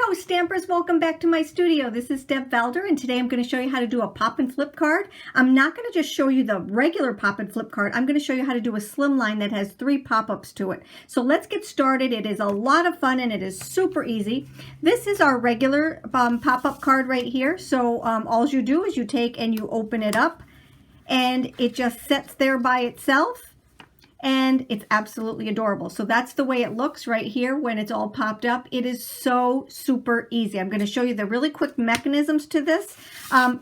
Hello Stampers, welcome back to my studio. This is Deb Valder and today I'm going to show you how to do a pop and flip card. I'm not going to just show you the regular pop and flip card. I'm going to show you how to do a slimline that has 3 pop-ups to it. So let's get started. It is a lot of fun and it is super easy. This is our regular pop-up card right here. So all you do is you take and you open it up and it just sits there by itself. And it's absolutely adorable. So that's the way it looks right here when it's all popped up. It is so super easy. I'm going to show you the really quick mechanisms to this.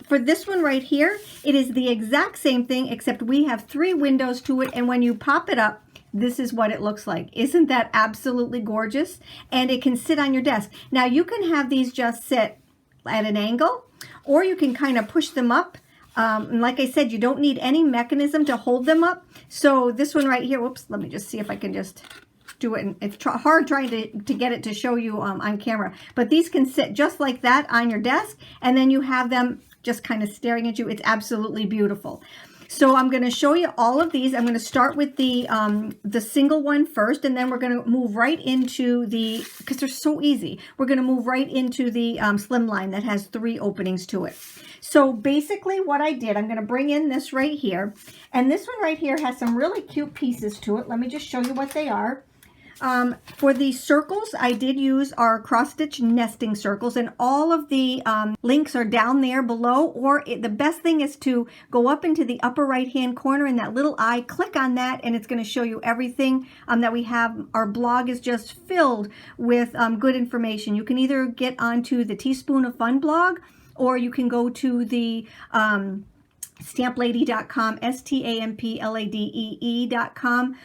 For this one right here, it is the exact same thing except we have 3 windows to it, and when you pop it up, this is what it looks like. Isn't that absolutely gorgeous? And it can sit on your desk. Now you can have these just sit at an angle, or you can kind of push them up. And like I said, you don't need any mechanism to hold them up. So this one right here, whoops, let me just see if I can just do it. And it's hard trying to get it to show you on camera. But these can sit just like that on your desk, and then you have them just kind of staring at you. It's absolutely beautiful. So I'm going to show you all of these. I'm going to start with the single one first, and then we're going to move right into the, because they're so easy, we're going to move right into the slimline that has 3 openings to it. So basically what I did, I'm going to bring in this right here, and this one right here has some really cute pieces to it. Let me just show you what they are. For the circles, I did use our cross-stitch nesting circles, and all of the links are down there below, or the best thing is to go up into the upper right-hand corner in that little eye, click on that, and it's going to show you everything that we have. Our blog is just filled with good information. You can either get onto the Teaspoon of Fun blog, or you can go to the stamplady.com, STAMPLADEE.com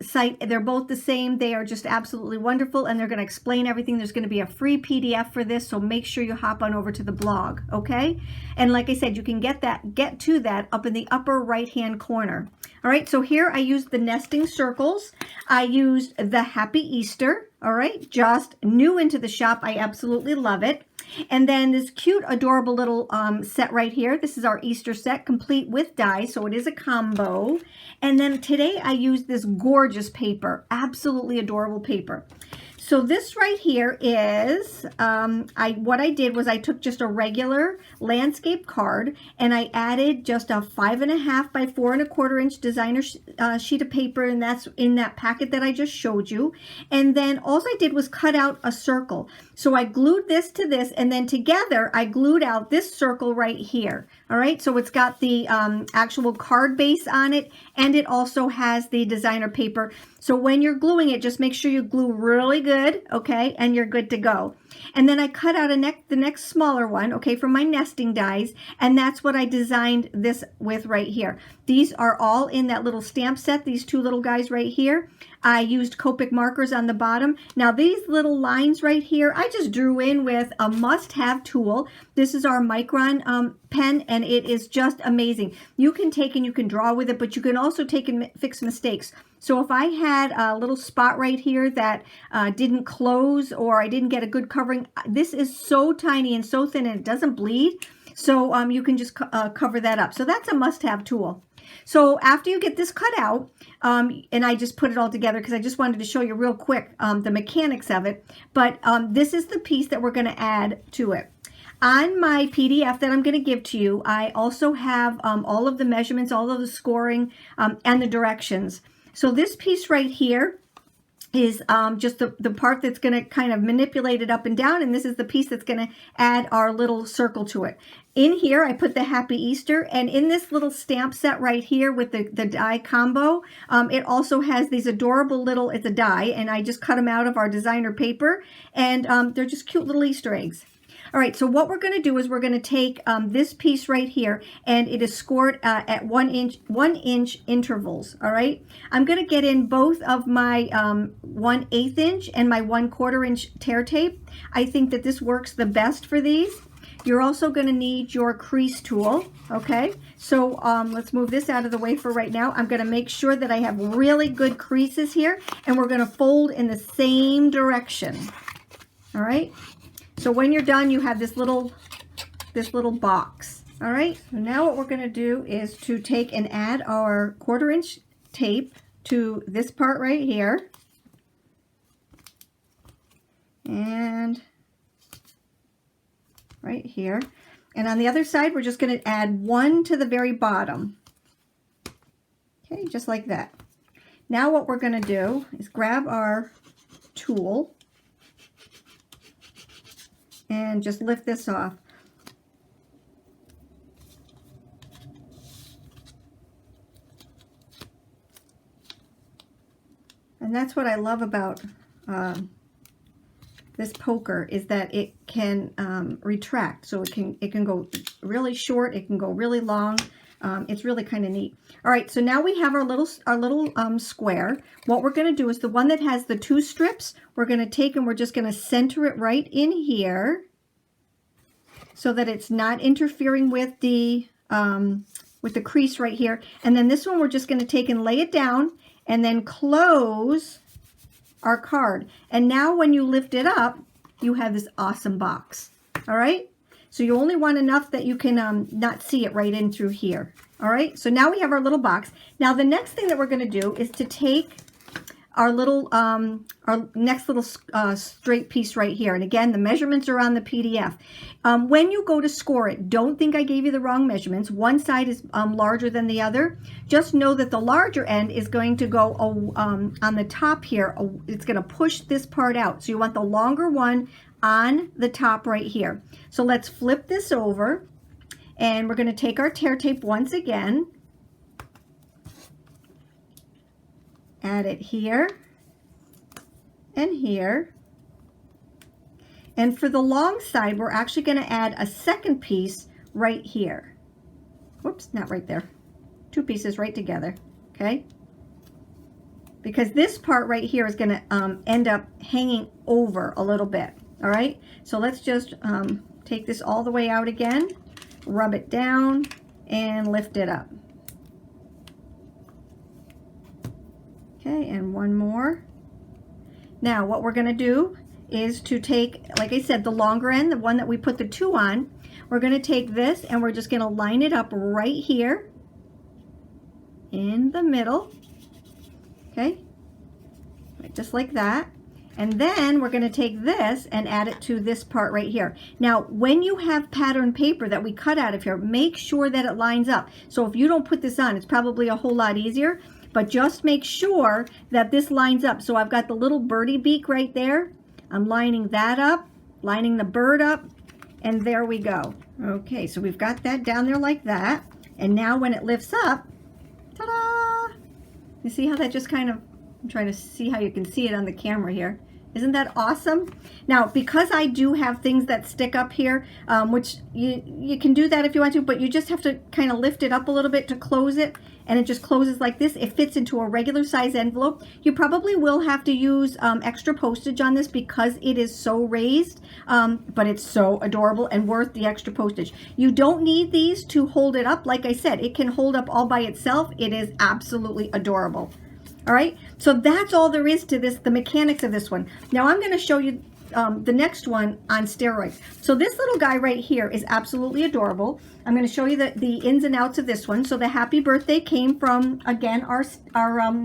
site. They're both the same. They are just absolutely wonderful, and they're going to explain everything. There's going to be a free PDF for this, so make sure you hop on over to the blog, okay? And like I said, you can get to that up in the upper right-hand corner. All right, so here I used the nesting circles. I used the Happy Easter, all right, just new into the shop. I absolutely love it. And then this cute, adorable little set right here. This is our Easter set, complete with dies, so it is a combo. And then today I used this gorgeous paper, absolutely adorable paper. So this right here is, what I did was I took just a regular landscape card and I added just a 5.5 by 4.25 inch designer sheet of paper, and that's in that packet that I just showed you. And then all I did was cut out a circle. So I glued this to this, and then together I glued out this circle right here. All right, so it's got the actual card base on it, and it also has the designer paper. So when you're gluing it, just make sure you glue really good, okay, and you're good to go. And then I cut out the next smaller one, okay, for my nesting dies, and that's what I designed this with right here. These are all in that little stamp set, these 2 little guys right here. I used Copic markers on the bottom. Now these little lines right here, I just drew in with a must-have tool. This is our Micron pen, and it is just amazing. You can take and you can draw with it, but you can also take and fix mistakes. So if I had a little spot right here that didn't close, or I didn't get a good covering, this is so tiny and so thin and it doesn't bleed. So you can just cover that up. So that's a must-have tool. So after you get this cut out, and I just put it all together because I just wanted to show you real quick the mechanics of it, but this is the piece that we're going to add to it. On my PDF that I'm going to give to you, I also have all of the measurements, all of the scoring, and the directions. So this piece right here is just the part that's going to kind of manipulate it up and down, and this is the piece that's going to add our little circle to it. In here, I put the Happy Easter, and in this little stamp set right here with the die combo, it also has these adorable little, it's a die, and I just cut them out of our designer paper, and they're just cute little Easter eggs. All right, so what we're going to do is we're going to take this piece right here, and it is scored at 1 inch intervals. All right, I'm going to get in both of my 1/8 inch and my 1/4 inch tear tape. I think that this works the best for these. You're also going to need your crease tool. Okay, so let's move this out of the way for right now. I'm going to make sure that I have really good creases here, and we're going to fold in the same direction. All right. So when you're done, you have this little box. All right, so now what we're going to do is to take and add our 1/4 inch tape to this part right here. And right here. And on the other side, we're just going to add 1 to the very bottom. Okay, just like that. Now what we're going to do is grab our tool and just lift this off. And that's what I love about this poker, is that it can retract. So it can go really short, it can go really long. It's really kind of neat. All right, so now we have our little square. What we're going to do is the one that has the 2 strips, we're going to take and we're just going to center it right in here so that it's not interfering with the crease right here. And then this one we're just going to take and lay it down and then close our card. And now when you lift it up, you have this awesome box. All right, so you only want enough that you can not see it right in through here. All right, so now we have our little box. Now the next thing that we're going to do is to take our little our next little straight piece right here. And again, the measurements are on the PDF. When you go to score it, don't think I gave you the wrong measurements. One side is larger than the other. Just know that the larger end is going to go on the top here. It's going to push this part out. So you want the longer one on the top right here. So let's flip this over, and we're going to take our tear tape once again. Add it here and here. And for the long side, we're actually going to add a second piece right here. Whoops, not right there. 2 pieces right together, okay? Because this part right here is going to end up hanging over a little bit, all right? So let's just take this all the way out again, rub it down, and lift it up. Okay, and one more. Now what we're going to do is to take, like I said, the longer end, the one that we put the 2 on, we're going to take this and we're just going to line it up right here in the middle. Okay, right, just like that. And then we're going to take this and add it to this part right here. Now, when you have pattern paper that we cut out of here, make sure that it lines up. So if you don't put this on, it's probably a whole lot easier. But just make sure that this lines up. So I've got the little birdie beak right there. I'm lining that up, lining the bird up, and there we go. Okay, so we've got that down there like that. And now when it lifts up, ta-da! You see how that just kind of, I'm trying to see how you can see it on the camera here. Isn't that awesome? Now, because I do have things that stick up here, which you can do that if you want to, but you just have to kind of lift it up a little bit to close it, and it just closes like this. It fits into a regular size envelope. You probably will have to use extra postage on this because it is so raised, but it's so adorable and worth the extra postage. You don't need these to hold it up. Like I said, it can hold up all by itself. It is absolutely adorable. All right, so that's all there is to this, the mechanics of this one. Now I'm going to show you the next one on steroids. So this little guy right here is absolutely adorable. I'm going to show you the ins and outs of this one. So the happy birthday came from, again, our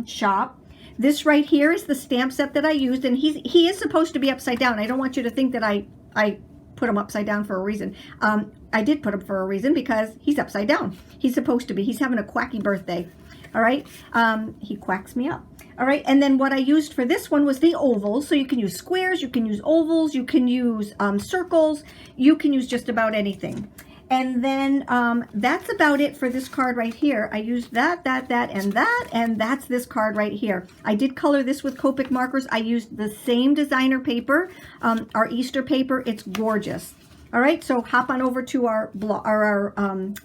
shop. This right here is the stamp set that I used, and he is supposed to be upside down. I don't want you to think that I put him upside down for a reason. I did put him for a reason because he's upside down. He's supposed to be. He's having a quacky birthday. All right, he quacks me up. All right, and then what I used for this one was the ovals. So you can use squares, you can use ovals, you can use circles, you can use just about anything. And then that's about it for this card right here. I used that, and that's this card right here. I did color this with Copic markers. I used the same designer paper, our Easter paper. It's gorgeous. All right, so hop on over to our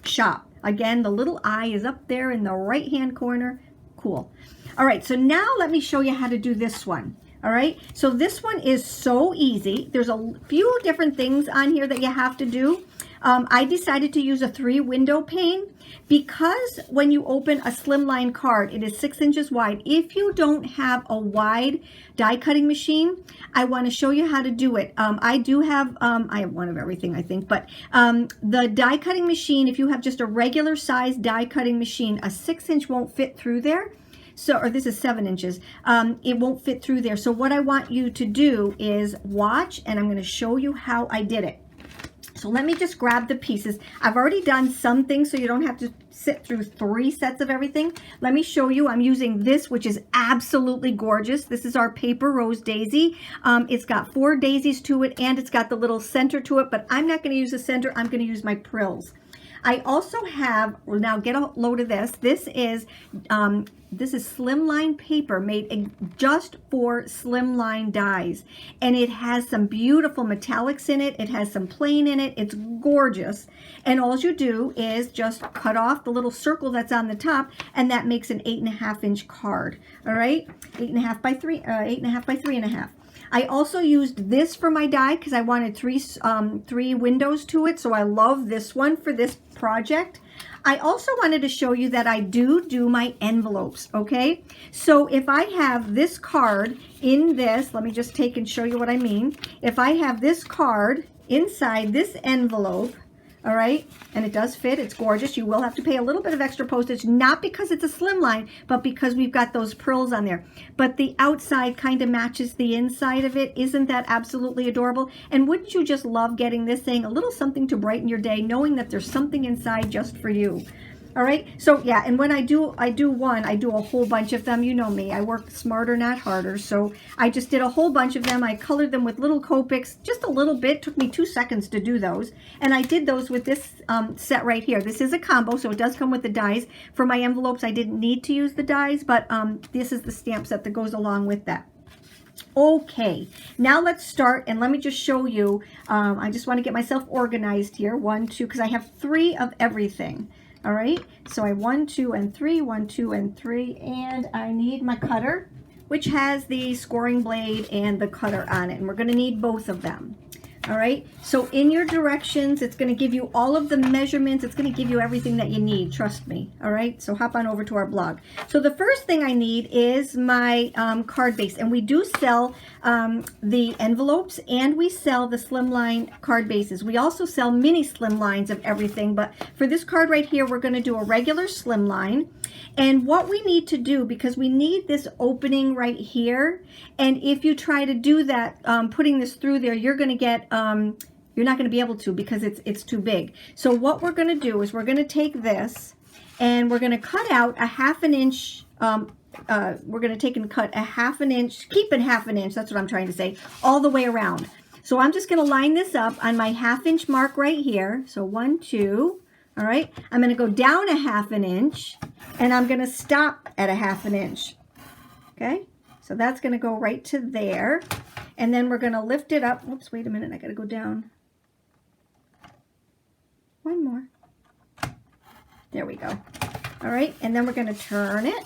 shop. Again, the little eye is up there in the right-hand corner. Cool. All right, so now let me show you how to do this one. All right, so this one is so easy. There's a few different things on here that you have to do. I decided to use a 3-window pane because when you open a Slimline card, it is 6 inches wide. If you don't have a wide die cutting machine, I want to show you how to do it. I do have, I have one of everything, I think, but the die cutting machine, if you have just a regular size die cutting machine, a 6-inch won't fit through there. So, or this is 7 inches, it won't fit through there. So what I want you to do is watch, and I'm going to show you how I did it. So let me just grab the pieces. I've already done some things so you don't have to sit through 3 sets of everything. Let me show you. I'm using this, which is absolutely gorgeous. This is our paper rose daisy. It's got 4 daisies to it, and it's got the little center to it, but I'm not going to use the center. I'm going to use my Prills. I also have, well, now get a load of this. This is Slimline paper made just for Slimline dies. And it has some beautiful metallics in it. It has some plain in it. It's gorgeous. And all you do is just cut off the little circle that's on the top, and that makes an 8.5 inch card. All right, 8.5 by 3.5. I also used this for my die because I wanted three windows to it. So I love this one for this project. I also wanted to show you that I do my envelopes, okay? So if I have this card in this, let me just take and show you what I mean. If I have this card inside this envelope, all right, and it does fit, it's gorgeous. You will have to pay a little bit of extra postage, not because it's a Slimline, but because we've got those Prills on there. But the outside kind of matches the inside of it. Isn't that absolutely adorable? And wouldn't you just love getting this thing, a little something to brighten your day, knowing that there's something inside just for you? All right, so yeah, and when I do one, I do a whole bunch of them. You know me, I work smarter, not harder. So I just did a whole bunch of them. I colored them with little Copics, just a little bit. Took me 2 seconds to do those. And I did those with this set right here. This is a combo, so it does come with the dies. For my envelopes, I didn't need to use the dies, but this is the stamp set that goes along with that. Okay, now let's start, and let me just show you. I just want to get myself organized here. 1, 2, because I have 3 of everything. All right, so I 1, 2, and 3, 1, 2, and 3, and I need my cutter, which has the scoring blade and the cutter on it, and we're going to need both of them. All right, so in your directions, it's going to give you all of the measurements. It's going to give you everything that you need, trust me. All right, so hop on over to our blog. So the first thing I need is my card base, and we do sell the envelopes, and we sell the Slimline card bases. We also sell mini Slimlines of everything, but for this card right here, we're going to do a regular Slimline. And what we need to do, because we need this opening right here, and if you try to do that, putting this through there, you're going to get, you're not going to be able to, because it's too big. So what we're going to do is we're going to take this, and we're going to cut out a 1/2 inch, we're going to take and cut a 1/2 inch, keep it 1/2 inch, that's what I'm trying to say, all the way around. So I'm just going to line this up on my 1/2 inch mark right here. So 1, 2, all right, I'm going to go down a 1/2 inch, and I'm going to stop at a 1/2 inch. Okay, so that's going to go right to there, and then we're going to lift it up. Oops, wait a minute, I got to go down. 1 more. There we go. All right, and then we're going to turn it,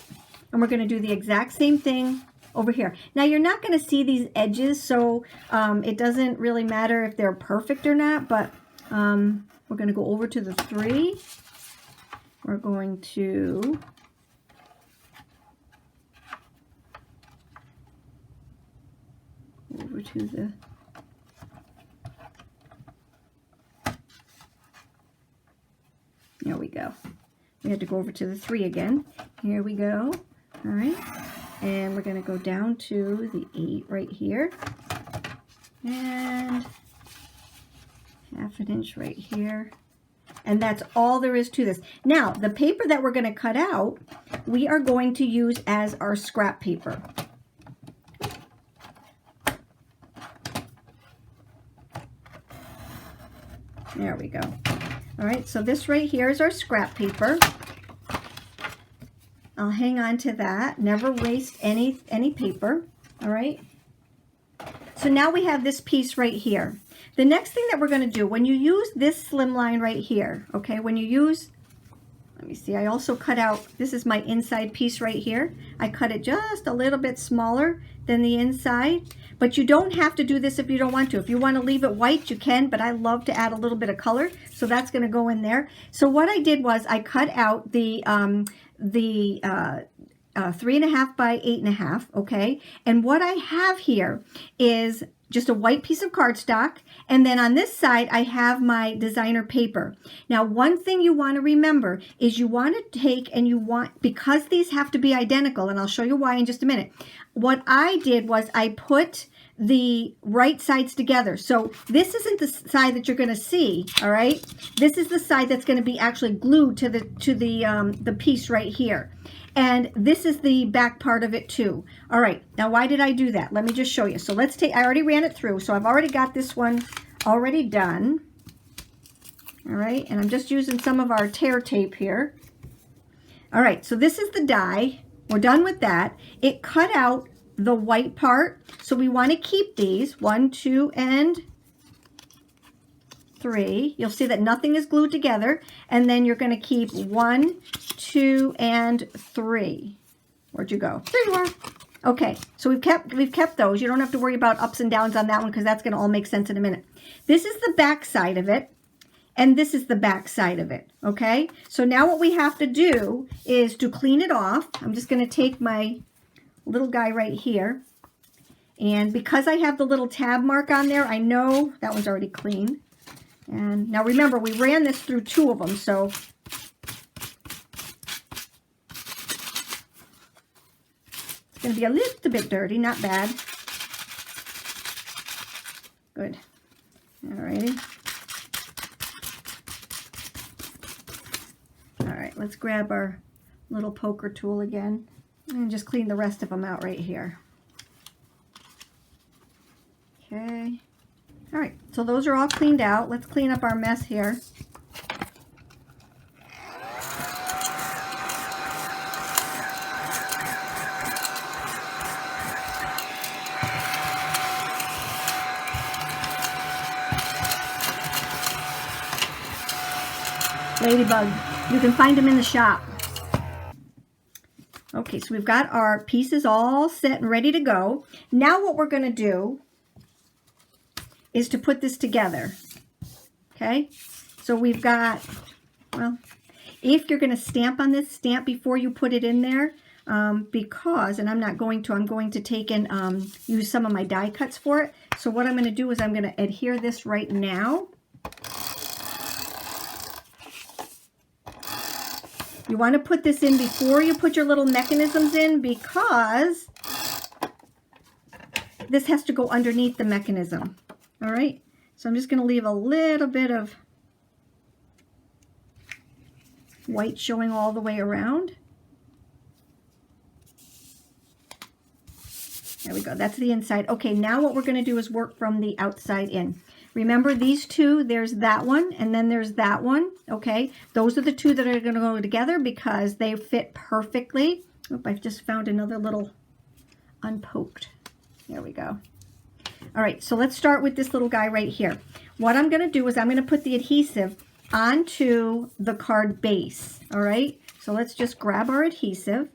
and we're going to do the exact same thing over here. Now you're not going to see these edges, so it doesn't really matter if they're perfect or not, but we're going to go over to the 3. We're going to over to the there we go. We had to go over to the 3 again. Here we go. All right, and we're going to go down to the 8 right here, and 1/2 inch right here, and that's all there is to this. Now the paper that we're going to cut out, we are going to use as our scrap paper. There we go. All right, so this right here is our scrap paper. I'll hang on to that, never waste any paper. All right, so now we have this piece right here. The next thing that we're going to do, when you use this Slimline right here, okay, when you use, let me see, I also cut out, this is my inside piece right here. I cut it just a little bit smaller than the inside, but you don't have to do this if you don't want to. If you want to leave it white, you can, but I love to add a little bit of color, so that's going to go in there. So what I did was I cut out the 3.5 by 8.5, okay, and what I have here is just a white piece of cardstock, and then on this side I have my designer paper. Now one thing you want to remember is you want to take and you want, because these have to be identical, and I'll show you why in just a minute, what I did was I put the right sides together. So this isn't the side that you're going to see, all right? This is the side that's going to be actually glued to the piece right here. And this is the back part of it too. All right, now why did I do that? Let me just show you. So let's take, I already ran it through, so I've already got this one already done. All right, and I'm just using some of our tear tape here. All right, so this is the die. We're done with that. It cut out the white part, so we want to keep these 1, 2, and 3. You'll see that nothing is glued together, and then you're going to keep 1, 2, and 3. Where'd you go? There you are. Okay, so we've kept those. You don't have to worry about ups and downs on that one because that's going to all make sense in a minute. This is the back side of it, and this is the back side of it. Okay, so now what we have to do is to clean it off. I'm just going to take my little guy right here, and because I have the little tab mark on there, I know that one's already clean. And now remember, we ran this through 2 of them, so it's going to be a little bit dirty, not bad. Good. Alrighty. Alright, let's grab our little poker tool again and just clean the rest of them out right here. Okay. All right, so those are all cleaned out. Let's clean up our mess here. Ladybug, you can find them in the shop. Okay, so we've got our pieces all set and ready to go. Now what we're going to do is to put this together. Okay, so we've got, well, if you're going to stamp on this, stamp before you put it in there, because, and I'm not going to, I'm going to take and use some of my die cuts for it. So what I'm going to do is I'm going to adhere this right now. You want to put this in before you put your little mechanisms in, because this has to go underneath the mechanism. All right, so I'm just going to leave a little bit of white showing all the way around. There we go, that's the inside. Okay, now what we're going to do is work from the outside in. Remember these 2, there's that one, and then there's that one, okay? Those are the 2 that are going to go together because they fit perfectly. Oop, I've just found another little unpoked. There we go. All right, so let's start with this little guy right here. What I'm going to do is I'm going to put the adhesive onto the card base, all right? So let's just grab our adhesive.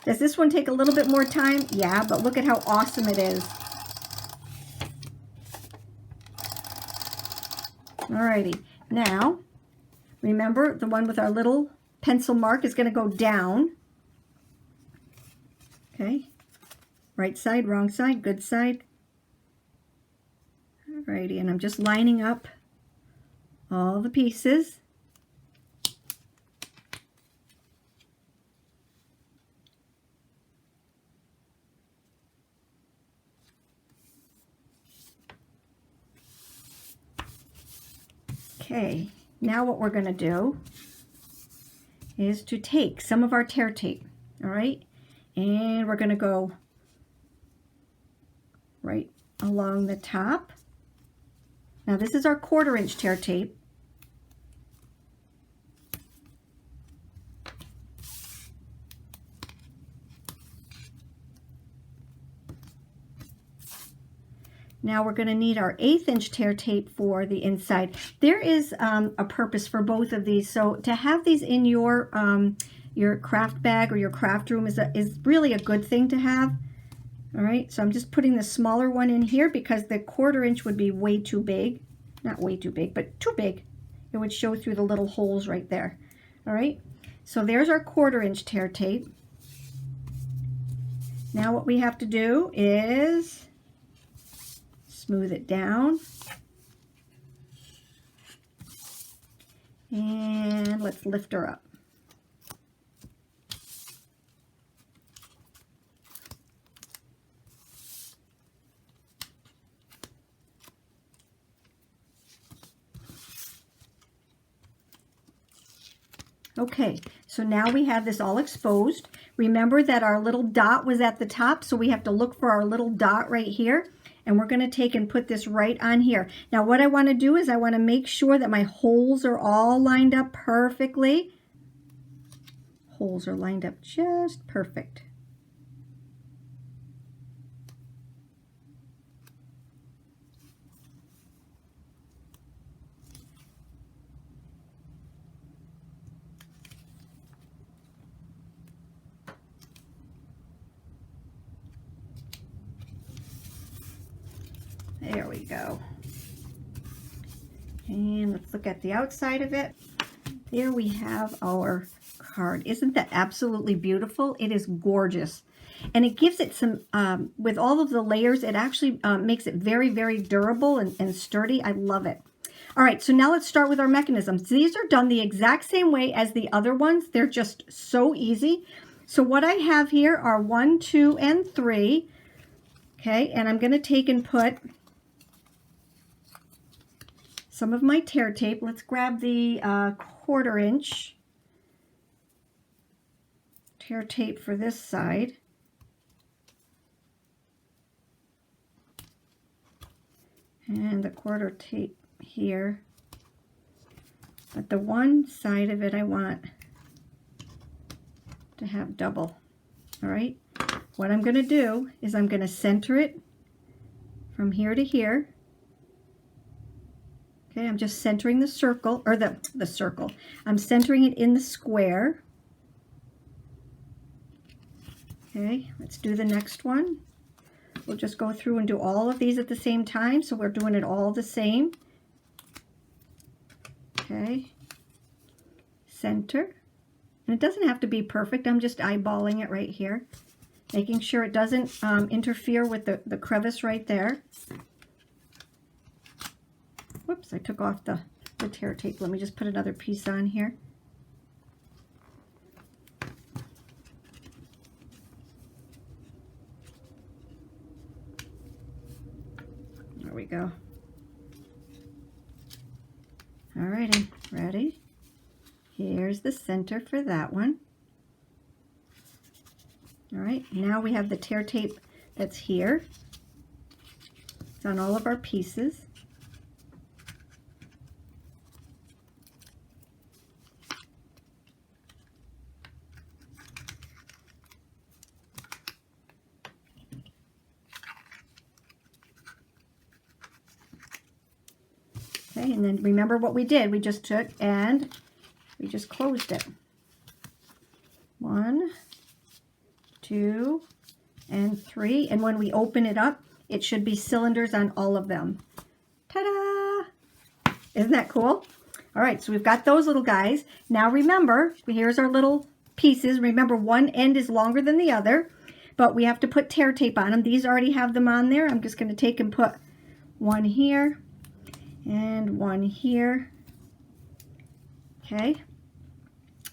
Does this one take a little bit more time? Yeah, but look at how awesome it is. Alrighty, now remember the one with our little pencil mark is going to go down. Okay, right side, wrong side, good side. Alrighty, and I'm just lining up all the pieces. Okay, now what we're going to do is to take some of our tear tape, all right, and we're going to go right along the top. Now this is our 1/4 inch tear tape. Now we're going to need our 1/8 inch tear tape for the inside. There is a purpose for both of these. So to have these in your craft bag or your craft room is really a good thing to have. All right, so I'm just putting the smaller one in here because the 1/4 inch would be way too big. Not way too big, but too big. It would show through the little holes right there. All right, so there's our 1/4 inch tear tape. Now what we have to do is smooth it down, and let's lift her up. Okay, so now we have this all exposed. Remember that our little dot was at the top, so we have to look for our little dot right here. And we're going to take and put this right on here. Now what I want to do is I want to make sure that my holes are all lined up perfectly. Holes are lined up just perfect. There we go. And let's look at the outside of it. There we have our card. Isn't that absolutely beautiful? It is gorgeous. And it gives it some, with all of the layers, it actually makes it very, very durable and sturdy. I love it. All right, so now let's start with our mechanisms. These are done the exact same way as the other ones. They're just so easy. So what I have here are 1, 2, and 3. Okay, and I'm going to take and put some of my tear tape. Let's grab the 1/4 inch tear tape for this side. And the 1/4 tape here. But the one side of it I want to have double. All right. What I'm going to do is I'm going to center it from here to here. Okay, I'm just centering the circle, or the circle. I'm centering it in the square. Okay, let's do the next one. We'll just go through and do all of these at the same time, so we're doing it all the same. Okay, center. And it doesn't have to be perfect. I'm just eyeballing it right here, making sure it doesn't interfere with the crevice right there. Whoops, I took off the tear tape. Let me just put another piece on here. There we go. Alrighty, ready? Here's the center for that one. All right, now we have the tear tape that's here. It's on all of our pieces. Okay, and then remember what we did. We just took and we just closed it. 1, 2, and 3. And when we open it up, it should be cylinders on all of them. Ta-da! Isn't that cool? All right, so we've got those little guys. Now remember, here's our little pieces. Remember, one end is longer than the other, but we have to put tear tape on them. These already have them on there. I'm just going to take and put one here and one here. Okay,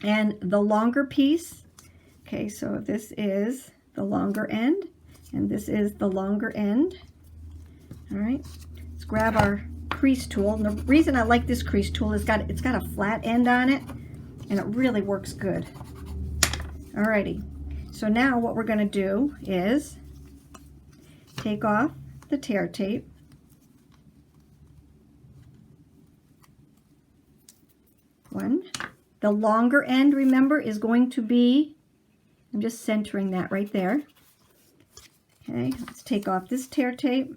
and the longer piece. Okay, so this is the longer end, and this is the longer end. All right, let's grab our crease tool. And the reason I like this crease tool is it's got a flat end on it, and it really works good. Alrighty, so now what we're going to do is take off the tear tape. One. The longer end, remember, is going to be, I'm just centering that right there. Okay, let's take off this tear tape.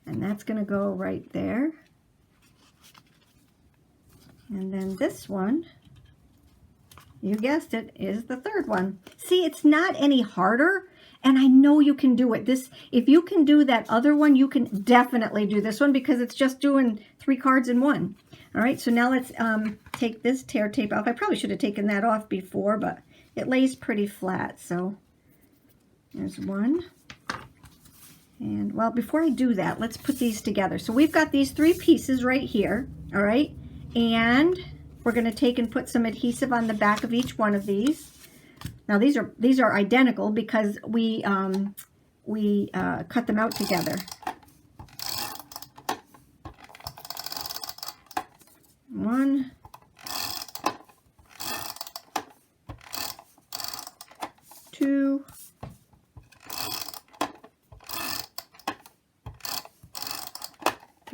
And that's going to go right there. And then this one, you guessed it, is the third one. See, it's not any harder. And I know you can do it. If you can do that other one, you can definitely do this one because it's just doing 3 cards in one. All right, so now let's take this tear tape off. I probably should have taken that off before, but it lays pretty flat. So there's one. And well, before I do that, let's put these together. So we've got these 3 pieces right here. All right, and we're going to take and put some adhesive on the back of each one of these. Now these are identical because we cut them out together.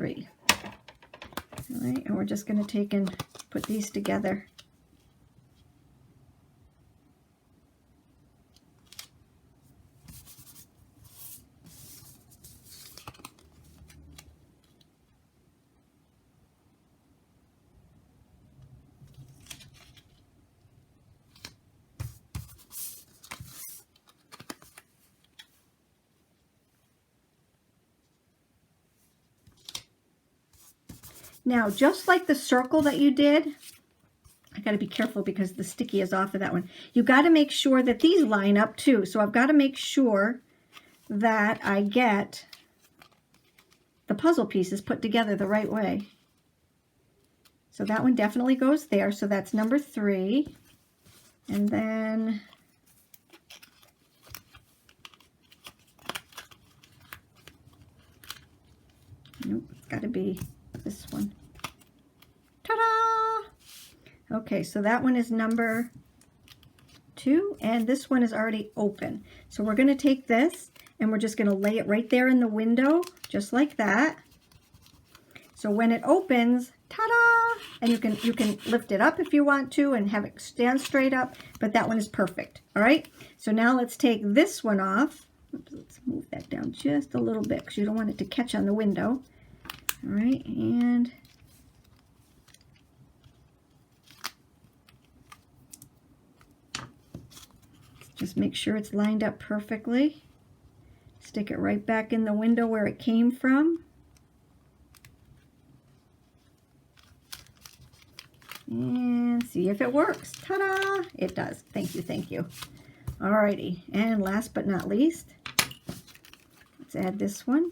3. All right, and we're just going to take and put these together. Now, just like the circle that you did, I got to be careful because the sticky is off of that one. You got to make sure that these line up too. So I've got to make sure that I get the puzzle pieces put together the right way. So that one definitely goes there. So that's number 3. And then nope, it's got to be this one. Ta-da! Okay, so that one is number 2, and this one is already open. So we're going to take this and we're just going to lay it right there in the window, just like that. So when it opens, ta-da! And you can lift it up if you want to and have it stand straight up, but that one is perfect. All right, so now let's take this one off. Oops, let's move that down just a little bit because you don't want it to catch on the window. All right, and just make sure it's lined up perfectly. Stick it right back in the window where it came from. And see if it works. Ta-da! It does. Thank you, thank you. Alrighty, and last but not least, let's add this one.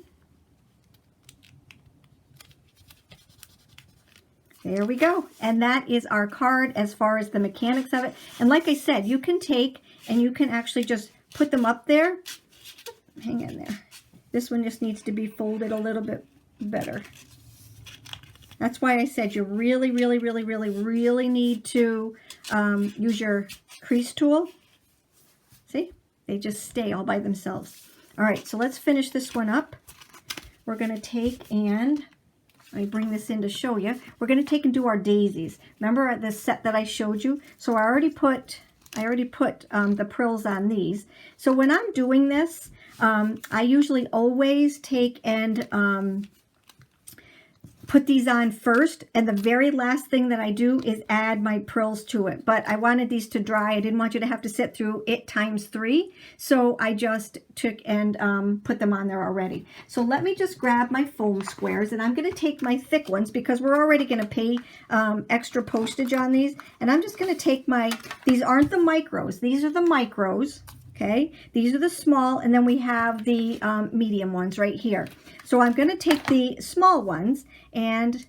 There we go. And that is our card as far as the mechanics of it. And like I said, you can take and you can actually just put them up there. Hang in there. This one just needs to be folded a little bit better. That's why I said you really, really, really, really, really need to use your crease tool. See? They just stay all by themselves. All right, so let's finish this one up. We're going to take and let me bring this in to show you. We're going to take and do our daisies. Remember the set that I showed you? So I already put the Prills on these. So when I'm doing this, I usually always take and put these on first, and the very last thing that I do is add my Prills to it. But I wanted these to dry. I didn't want you to have to sit through it ×3, so I just took and put them on there already. So let me just grab my foam squares, and I'm going to take my thick ones because we're already going to pay extra postage on these, and I'm just going to take these aren't the micros, these are the micros. Okay, these are the small, and then we have the medium ones right here. So I'm going to take the small ones, and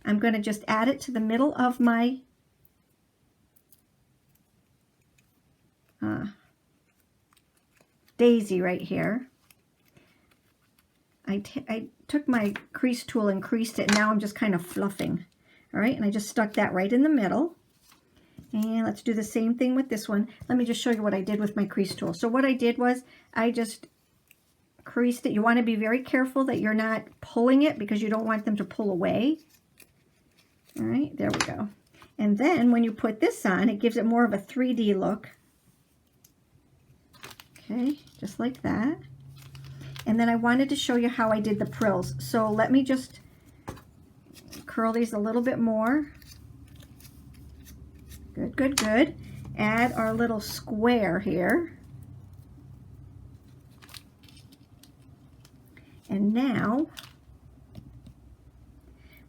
I'm going to just add it to the middle of my daisy right here. I took my crease tool and creased it, and now I'm just kind of fluffing. All right, and I just stuck that right in the middle. And let's do the same thing with this one. Let me just show you what I did with my crease tool. So what I did was I just creased it. You want to be very careful that you're not pulling it because you don't want them to pull away. All right, there we go. And then when you put this on, it gives it more of a 3D look. Okay, just like that. And then I wanted to show you how I did the Prills. So let me just curl these a little bit more. Good, good, good. Add our little square here. And now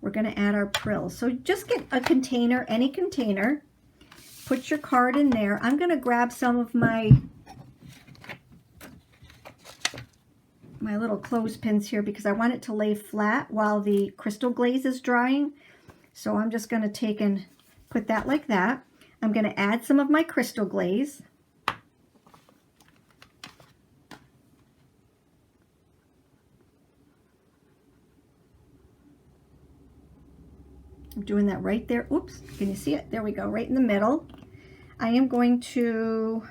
we're going to add our Prills. So just get a container, any container. Put your card in there. I'm going to grab some of my little clothespins here because I want it to lay flat while the crystal glaze is drying. So I'm just going to take and put that like that. I'm going to add some of my crystal glaze. I'm doing that right there. Oops, can you see it? There we go, right in the middle. I am going to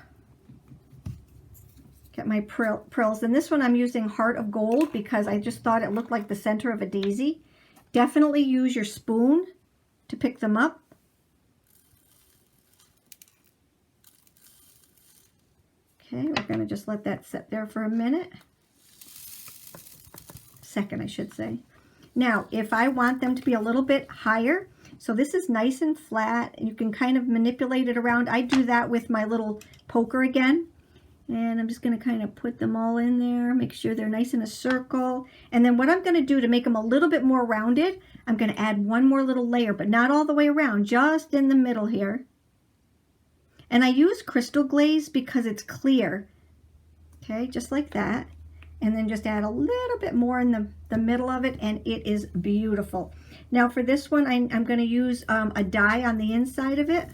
get my Prills, and this one I'm using Heart of Gold because I just thought it looked like the center of a daisy. Definitely use your spoon to pick them up. Okay, we're going to just let that sit there for a minute. Second, I should say. Now, if I want them to be a little bit higher, so this is nice and flat, and you can kind of manipulate it around. I do that with my little poker again. And I'm just going to kind of put them all in there, make sure they're nice in a circle. And then what I'm going to do to make them a little bit more rounded, I'm going to add one more little layer, but not all the way around, just in the middle here. And I use crystal glaze because it's clear. Okay, just like that. And then just add a little bit more in the middle of it, and it is beautiful. Now for this one, I'm going to use a die on the inside of it.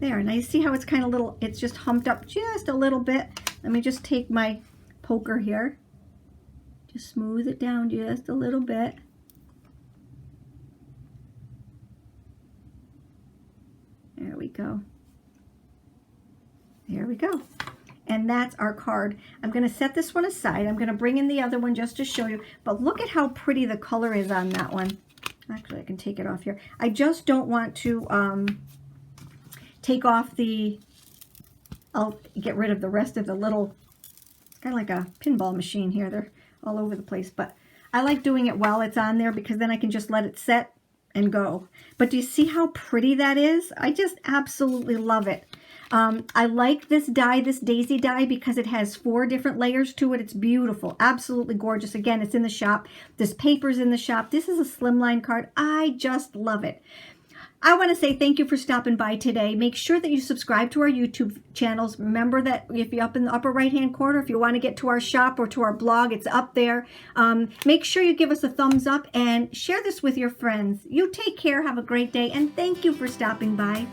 There, and I see how it's kind of little, it's just humped up just a little bit. Let me just take my poker here. Just smooth it down just a little bit. There we go. There we go. And that's our card. I'm going to set this one aside. I'm going to bring in the other one just to show you. But look at how pretty the color is on that one. Actually, I can take it off here. I just don't want to take off the, I'll get rid of the rest of the little, it's kind of like a pinball machine here. They're all over the place. But I like doing it while it's on there because then I can just let it set and go. But do you see how pretty that is? I just absolutely love it. I like this die, this daisy die, because it has 4 different layers to it. It's beautiful, absolutely gorgeous. Again, it's in the shop. This paper's in the shop. This is a Slimline card. I just love it. I want to say thank you for stopping by today. Make sure that you subscribe to our YouTube channels. Remember that if you're up in the upper right-hand corner, if you want to get to our shop or to our blog, it's up there. Make sure you give us a thumbs up and share this with your friends. You take care, have a great day, and thank you for stopping by.